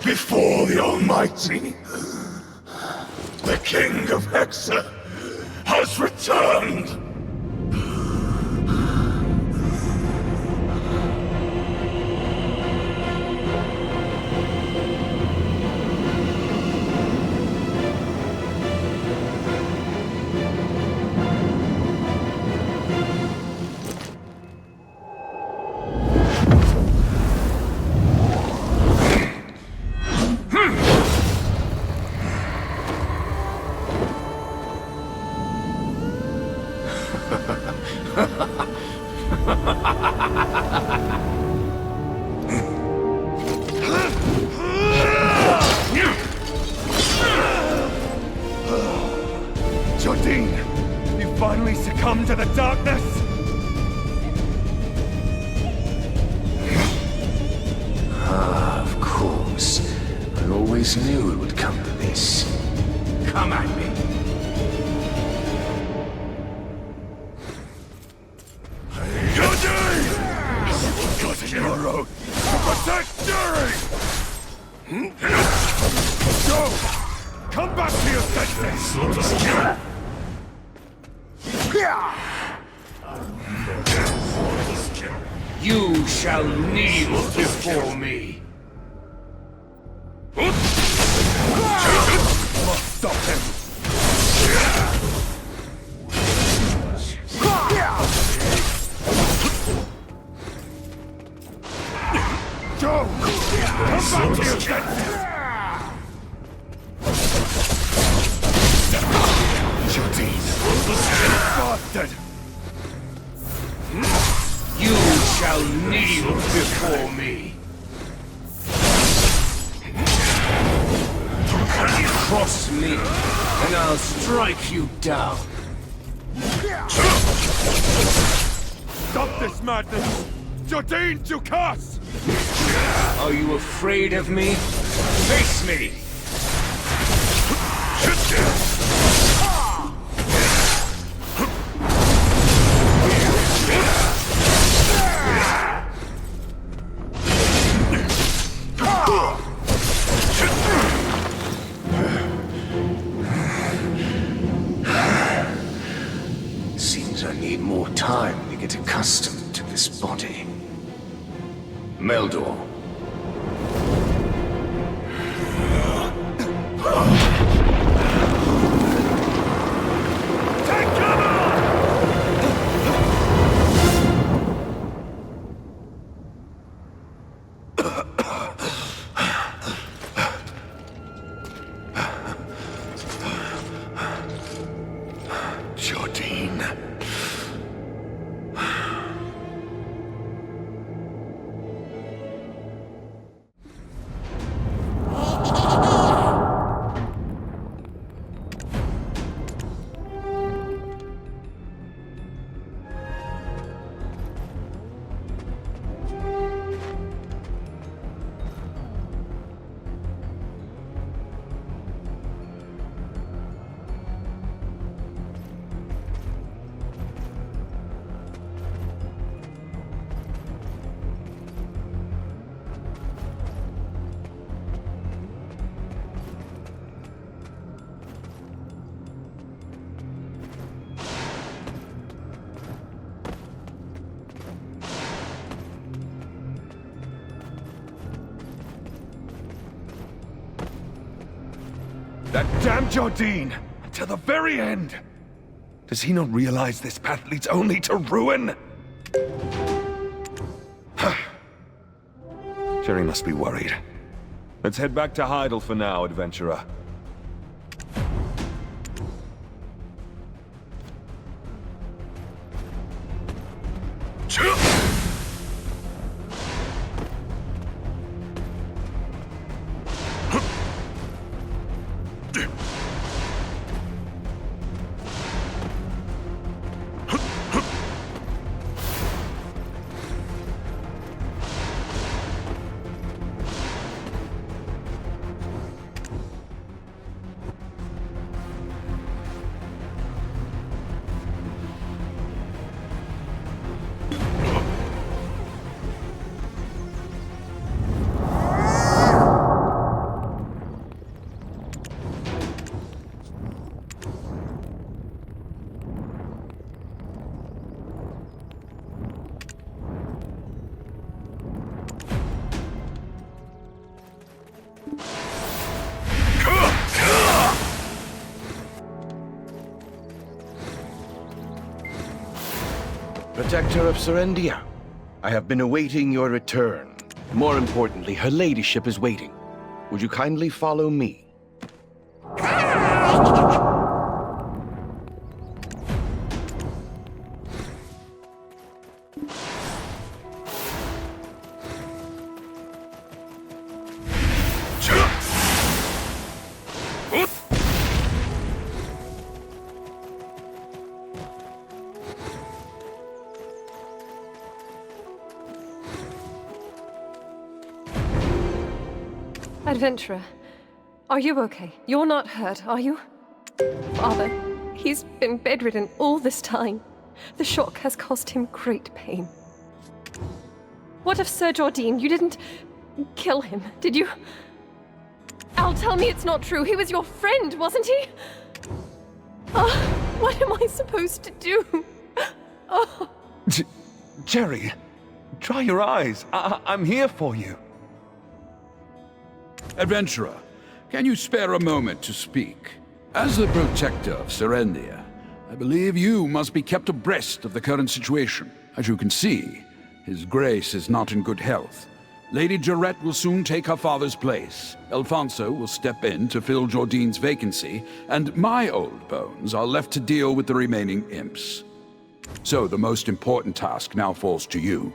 Before the Almighty, the King of Hexa has returned! Jordine, you finally succumb to the darkness? Ah, of course. I always knew it would come to this. Come at me. Jordine! You got in your road to protect Jerry! Go! Come back to your senses! You shall kneel before me. Must stop him! Joe! Come back to your senses! Jordine! Bastard! You shall kneel before me. Cross me, and I'll strike you down. Stop this madness! Jordine Ducas! Are you afraid of me? Face me! Seems I need more time to get accustomed to this body. Meldor. Jordine. That damn Jordine! To the very end! Does he not realize this path leads only to ruin? Jerry must be worried. Let's head back to Heidel for now, adventurer. Protector of Serendia, I have been awaiting your return. More importantly, her ladyship is waiting. Would you kindly follow me? Adventurer, are you okay? You're not hurt, are you? Father, he's been bedridden all this time. The shock has caused him great pain. What of Sir Jordine? You didn't kill him, did you? Al, tell me it's not true. He was your friend, wasn't he? What am I supposed to do? Jerry, dry your eyes. I'm here for you. Adventurer, can you spare a moment to speak? As the protector of Serendia, I believe you must be kept abreast of the current situation. As you can see, His Grace is not in good health. Lady Jarette will soon take her father's place. Alfonso will step in to fill Jordine's vacancy, and my old bones are left to deal with the remaining imps. So the most important task now falls to you.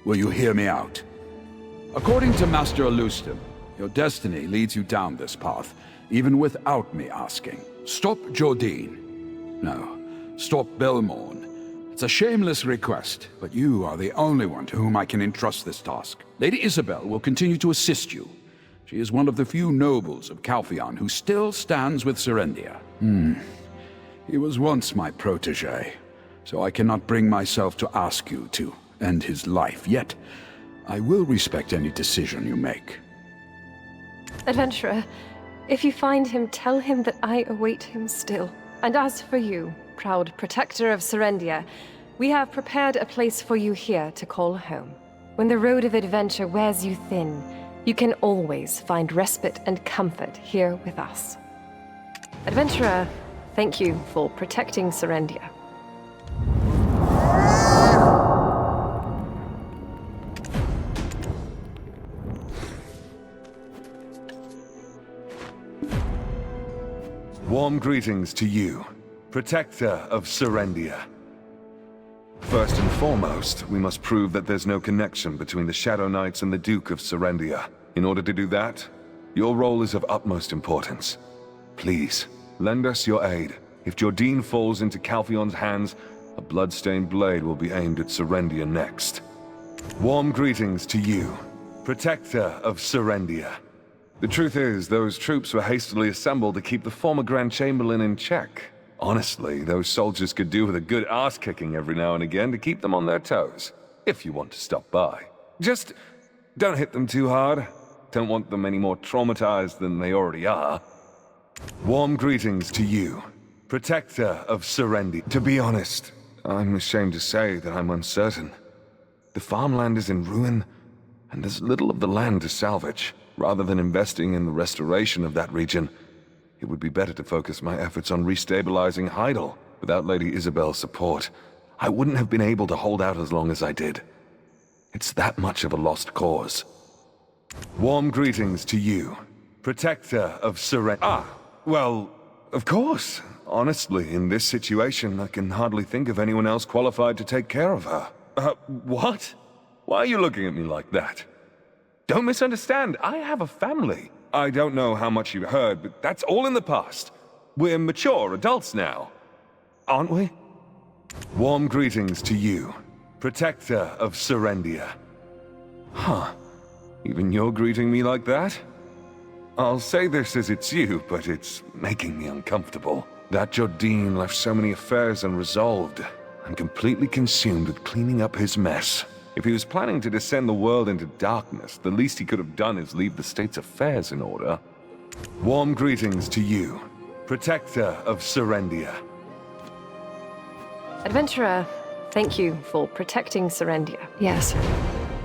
Will you hear me out? According to Master Alustin, your destiny leads you down this path, even without me asking. Stop Jordine. No, stop Belmorn. It's a shameless request, but you are the only one to whom I can entrust this task. Lady Isabel will continue to assist you. She is one of the few nobles of Calpheon who still stands with Serendia. He was once my protege, so I cannot bring myself to ask you to end his life, yet I will respect any decision you make. Adventurer, if you find him, tell him that I await him still. And as for you, proud protector of Serendia, we have prepared a place for you here to call home. When the road of adventure wears you thin, you can always find respite and comfort here with us. Adventurer, thank you for protecting Serendia. Warm greetings to you, protector of Serendia. First and foremost, we must prove that there's no connection between the Shadow Knights and the Duke of Serendia. In order to do that, your role is of utmost importance. Please, lend us your aid. If Jordine falls into Calpheon's hands, a blood-stained blade will be aimed at Serendia next. Warm greetings to you, protector of Serendia. The truth is, those troops were hastily assembled to keep the former Grand Chamberlain in check. Honestly, those soldiers could do with a good ass-kicking every now and again to keep them on their toes, if you want to stop by. Just don't hit them too hard. Don't want them any more traumatized than they already are. Warm greetings to you, protector of Serendia. To be honest, I'm ashamed to say that I'm uncertain. The farmland is in ruin, and there's little of the land to salvage. Rather than investing in the restoration of that region, it would be better to focus my efforts on restabilizing Heidel. Without Lady Isabel's support, I wouldn't have been able to hold out as long as I did. It's that much of a lost cause. Warm greetings to you, protector of Serendia. Well, of course. Honestly, in this situation, I can hardly think of anyone else qualified to take care of her. What? Why are you looking at me like that? Don't misunderstand, I have a family. I don't know how much you heard, but that's all in the past. We're mature adults now, aren't we? Warm greetings to you, protector of Serendia. Huh, even you're greeting me like that? I'll say this as it's you, but it's making me uncomfortable. That Jordine left so many affairs unresolved. I'm completely consumed with cleaning up his mess. If he was planning to descend the world into darkness, the least he could have done is leave the state's affairs in order. Warm greetings to you, protector of Serendia. Adventurer, thank you for protecting Serendia. Yes,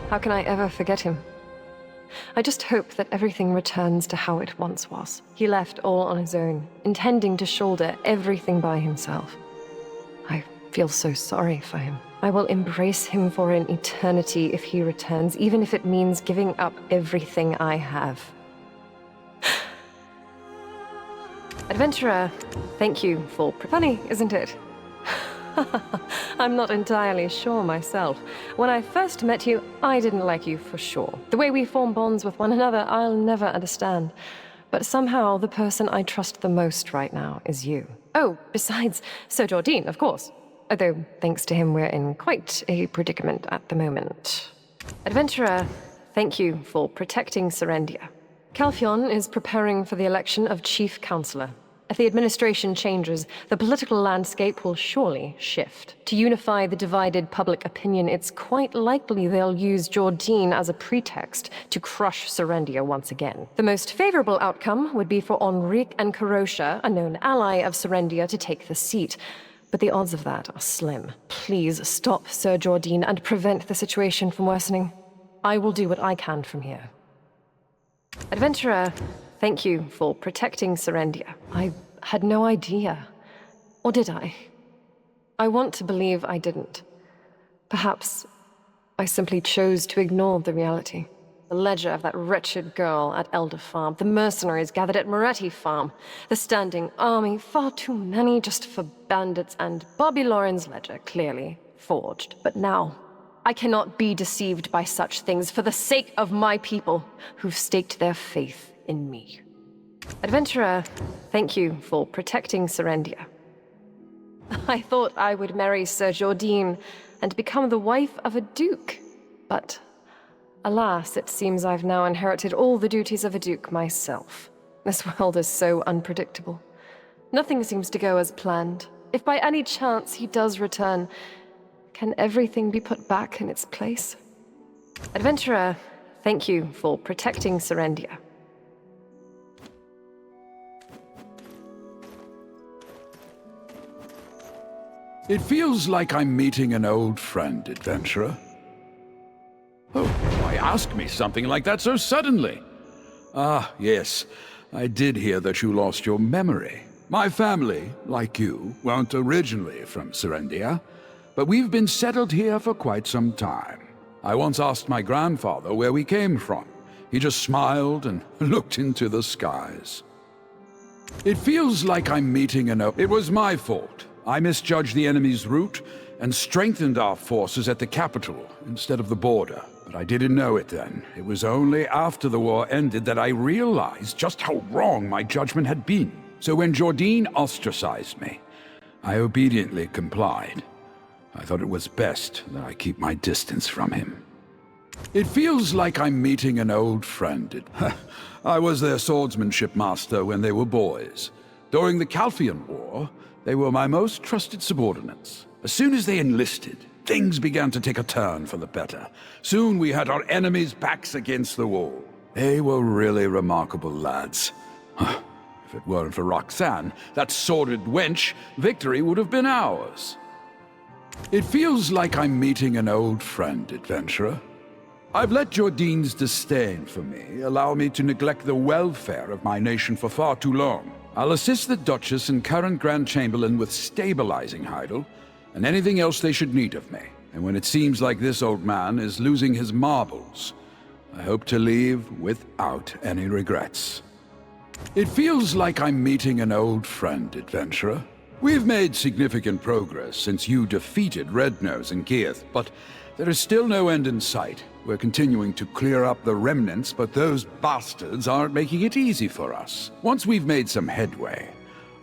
how can I ever forget him? I just hope that everything returns to how it once was. He left all on his own, intending to shoulder everything by himself. I feel so sorry for him. I will embrace him for an eternity if he returns, even if it means giving up everything I have. Adventurer, thank you for... Funny, isn't it? I'm not entirely sure myself. When I first met you, I didn't like you for sure. The way we form bonds with one another, I'll never understand. But somehow, the person I trust the most right now is you. Oh, besides Sir Jordine, of course. Although, thanks to him, we're in quite a predicament at the moment. Adventurer, thank you for protecting Serendia. Calphion is preparing for the election of Chief Counselor. If the administration changes, the political landscape will surely shift. To unify the divided public opinion, it's quite likely they'll use Jordine as a pretext to crush Serendia once again. The most favorable outcome would be for Enrique and Karosha, a known ally of Serendia, to take the seat. But the odds of that are slim. Please stop Sir Jordine and prevent the situation from worsening. I will do what I can from here. Adventurer, thank you for protecting Serendia. I had no idea. Or did I? I want to believe I didn't. Perhaps I simply chose to ignore the reality. The ledger of that wretched girl at Elder Farm, the mercenaries gathered at Moretti Farm, the standing army, far too many just for bandits, and Bobby Lauren's ledger, clearly forged. But now, I cannot be deceived by such things for the sake of my people who've staked their faith in me. Adventurer, thank you for protecting Serendia. I thought I would marry Sir Jordine and become the wife of a duke, but alas, it seems I've now inherited all the duties of a duke myself. This world is so unpredictable. Nothing seems to go as planned. If by any chance he does return, can everything be put back in its place? Adventurer, thank you for protecting Serendia. It feels like I'm meeting an old friend, Adventurer. Oh, why ask me something like that so suddenly? Ah, yes, I did hear that you lost your memory. My family, like you, weren't originally from Serendia, but we've been settled here for quite some time. I once asked my grandfather where we came from. He just smiled and looked into the skies. It feels like I'm meeting an It was my fault. I misjudged the enemy's route and strengthened our forces at the capital instead of the border. But I didn't know it then. It was only after the war ended that I realized just how wrong my judgment had been. So when Jordine ostracized me, I obediently complied. I thought it was best that I keep my distance from him. It feels like I'm meeting an old friend. I was their swordsmanship master when they were boys. During the Calphion War, they were my most trusted subordinates. As soon as they enlisted, things began to take a turn for the better. Soon we had our enemies' backs against the wall. They were really remarkable lads. If it weren't for Roxanne, that sordid wench, victory would have been ours. It feels like I'm meeting an old friend, Adventurer. I've let Jordine's disdain for me allow me to neglect the welfare of my nation for far too long. I'll assist the Duchess and current Grand Chamberlain with stabilizing Heidel, and anything else they should need of me. And when it seems like this old man is losing his marbles, I hope to leave without any regrets. It feels like I'm meeting an old friend, Adventurer. We've made significant progress since you defeated Rednose and Geath, but there is still no end in sight. We're continuing to clear up the remnants, but those bastards aren't making it easy for us. Once we've made some headway,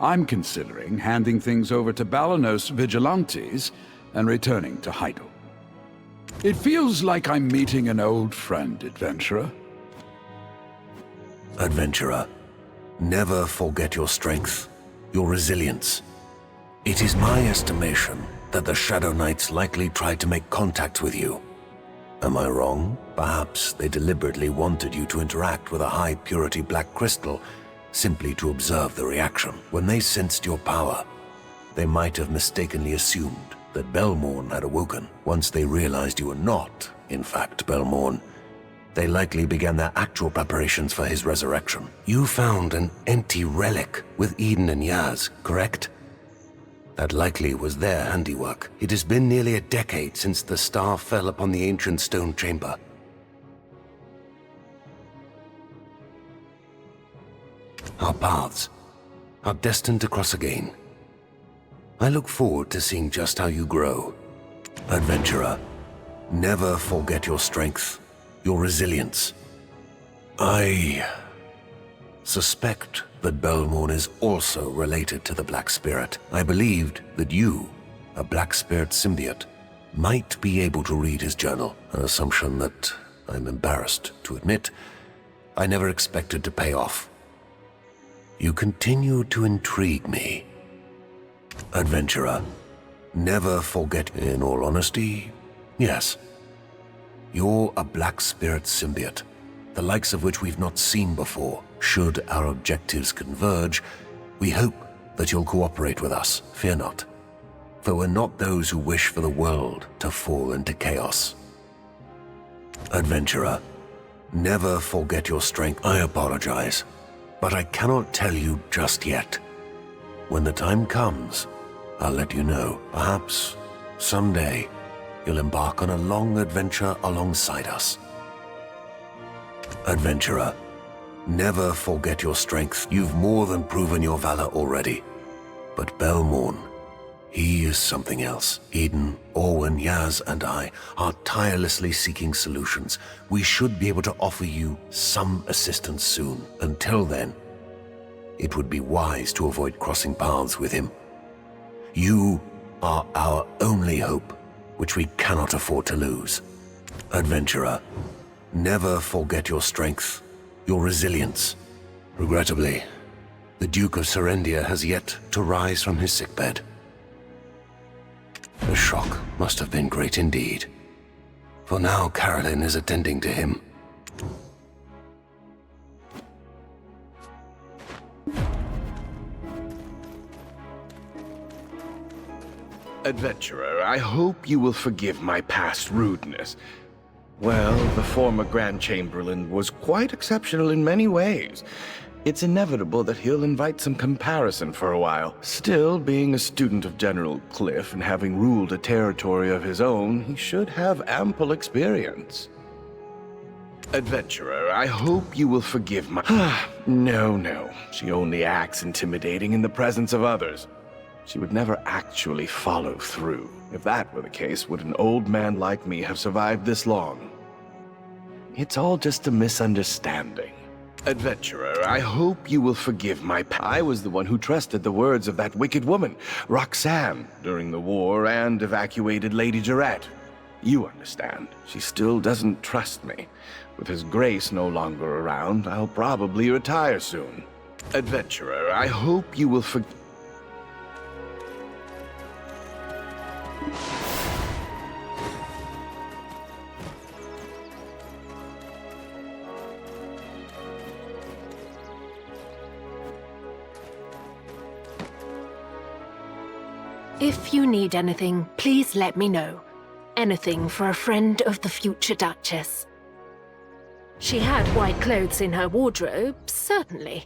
I'm considering handing things over to Balenos vigilantes and returning to Heidel. It feels like I'm meeting an old friend, Adventurer. Adventurer, never forget your strength, your resilience. It is my estimation that the Shadow Knights likely tried to make contact with you. Am I wrong? Perhaps they deliberately wanted you to interact with a high-purity black crystal, simply to observe the reaction. When they sensed your power, they might have mistakenly assumed that Belmorn had awoken. Once they realized you were not, in fact, Belmorn, they likely began their actual preparations for his resurrection. You found an empty relic with Eden and Yaz, correct? That likely was their handiwork. It has been nearly a decade since the star fell upon the ancient stone chamber. Our paths are destined to cross again. I look forward to seeing just how you grow. Adventurer, never forget your strength, your resilience. I suspect that Belmorn is also related to the Black Spirit. I believed that you, a Black Spirit symbiote, might be able to read his journal, an assumption that I'm embarrassed to admit, I never expected to pay off. You continue to intrigue me. Adventurer, never forget, in all honesty, yes. You're a black spirit symbiote, the likes of which we've not seen before. Should our objectives converge, we hope that you'll cooperate with us, fear not. For we're not those who wish for the world to fall into chaos. Adventurer, never forget your strength. I apologize, but I cannot tell you just yet. When the time comes, I'll let you know. Perhaps someday you'll embark on a long adventure alongside us. Adventurer, never forget your strength. You've more than proven your valor already. But Belmorn, he is something else. Eden, Orwin, Yaz, and I are tirelessly seeking solutions. We should be able to offer you some assistance soon. Until then, it would be wise to avoid crossing paths with him. You are our only hope, which we cannot afford to lose. Adventurer, never forget your strength, your resilience. Regrettably, the Duke of Serendia has yet to rise from his sickbed. The shock must have been great indeed. For now, Carolyn is attending to him. Adventurer, I hope you will forgive my past rudeness. Well, the former Grand Chamberlain was quite exceptional in many ways. It's inevitable that he'll invite some comparison for a while. Still, being a student of General Cliff and having ruled a territory of his own, he should have ample experience. Adventurer, I hope you will forgive my... No. She only acts intimidating in the presence of others. She would never actually follow through. If that were the case, would an old man like me have survived this long? It's all just a misunderstanding. Adventurer, I hope you will forgive my I was the one who trusted the words of that wicked woman, Roxanne, during the war and evacuated Lady Jarrett. You understand, she still doesn't trust me. With his grace no longer around, I'll probably retire soon. Adventurer, I hope you will forgive... If you need anything, please let me know. Anything for a friend of the future Duchess. She had white clothes in her wardrobe, certainly,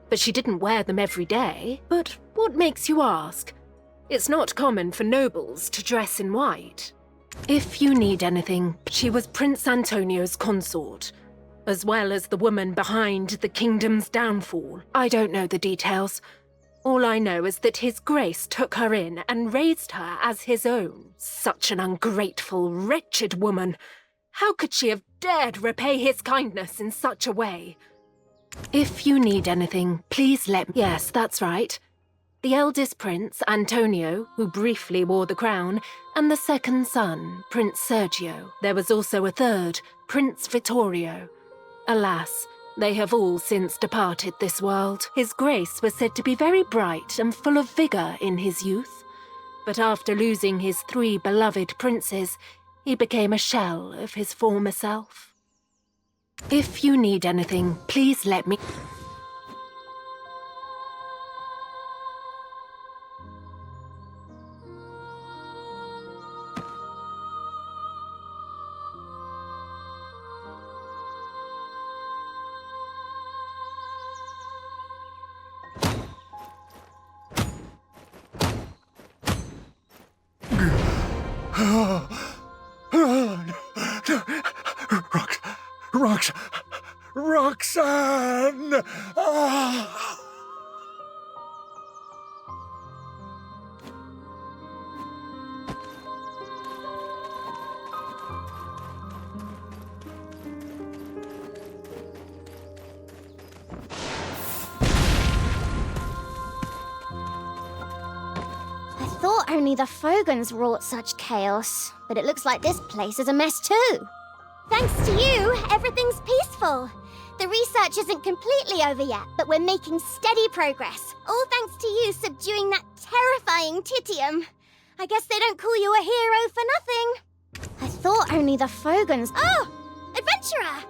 but she didn't wear them every day. But what makes you ask? It's not common for nobles to dress in white. If you need anything, she was Prince Antonio's consort, as well as the woman behind the kingdom's downfall. I don't know the details. All I know is that His Grace took her in and raised her as his own. Such an ungrateful, wretched woman. How could she have dared repay his kindness in such a way? If you need anything, please let me... Yes, that's right. The eldest prince, Antonio, who briefly wore the crown, and the second son, Prince Sergio. There was also a third, Prince Vittorio. Alas, they have all since departed this world. His Grace was said to be very bright and full of vigor in his youth, but after losing his 3 beloved princes, he became a shell of his former self. If you need anything, please let me... Roxanne! Ah! I thought only the Fogans wrought such chaos, but it looks like this place is a mess too. Thanks to you, everything's peaceful. The research isn't completely over yet, but we're making steady progress. All thanks to you subduing that terrifying Titium. I guess they don't call you a hero for nothing. I thought only the Fogans... Oh! Adventurer!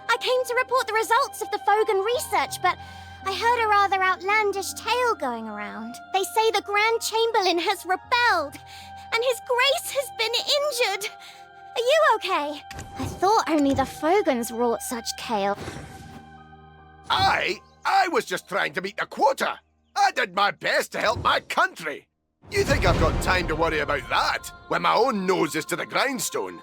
I came to report the results of the Fogan research, but I heard a rather outlandish tale going around. They say the Grand Chamberlain has rebelled, and his grace has been injured. Are you okay? I thought only the Fogans wrought such chaos. I was just trying to meet the quota. I did my best to help my country. You think I've got time to worry about that, when my own nose is to the grindstone?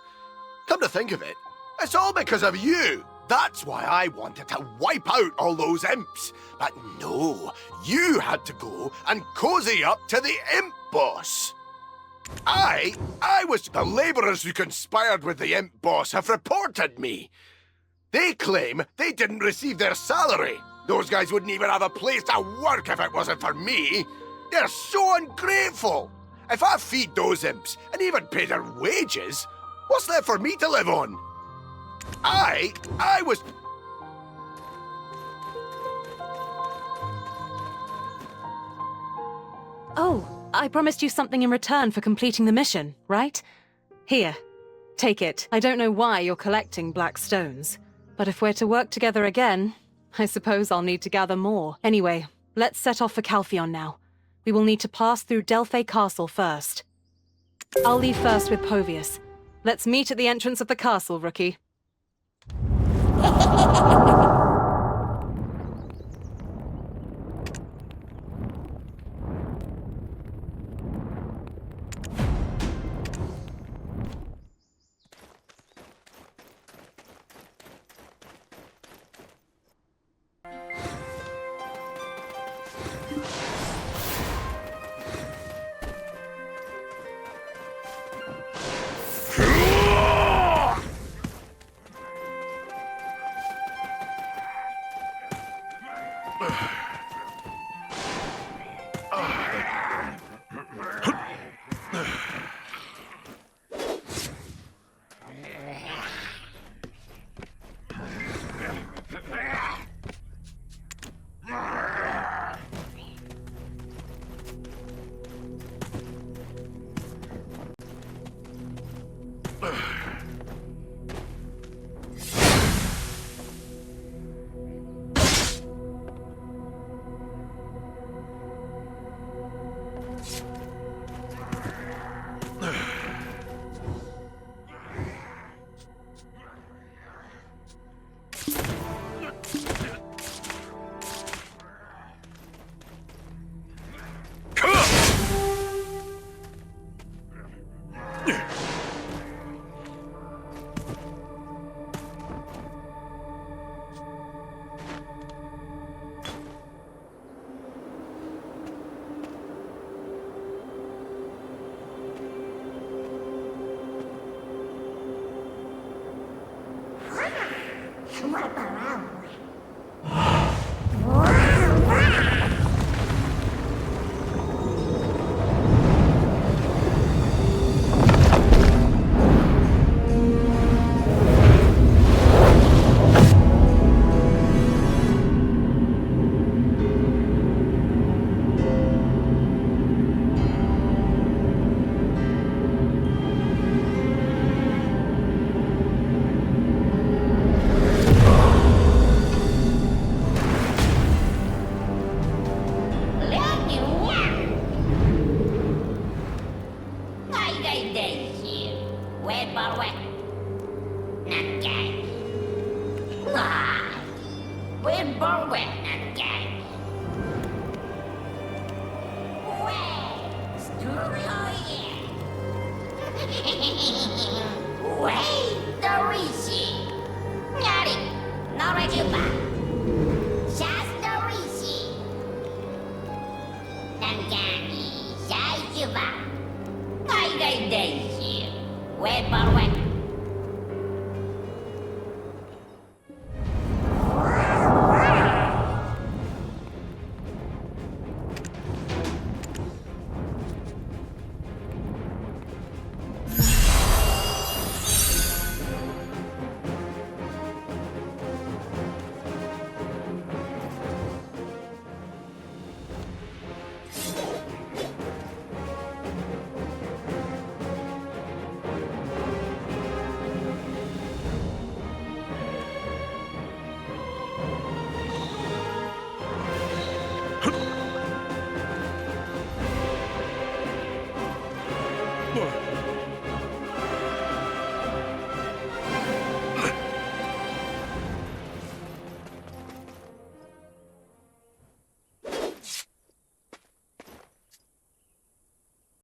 Come to think of it, it's all because of you. That's why I wanted to wipe out all those imps. But no, you had to go and cozy up to the imp boss. I was... The laborers who conspired with the imp boss have reported me. They claim they didn't receive their salary. Those guys wouldn't even have a place to work if it wasn't for me. They're so ungrateful. If I feed those imps and even pay their wages, what's there for me to live on? I was... Oh, I promised you something in return for completing the mission, right? Here, take it. I don't know why you're collecting black stones, but if we're to work together again, I suppose I'll need to gather more. Anyway, let's set off for Calpheon now. We will need to pass through Delphi Castle first. I'll leave first with Povius. Let's meet at the entrance of the castle, rookie. Wait,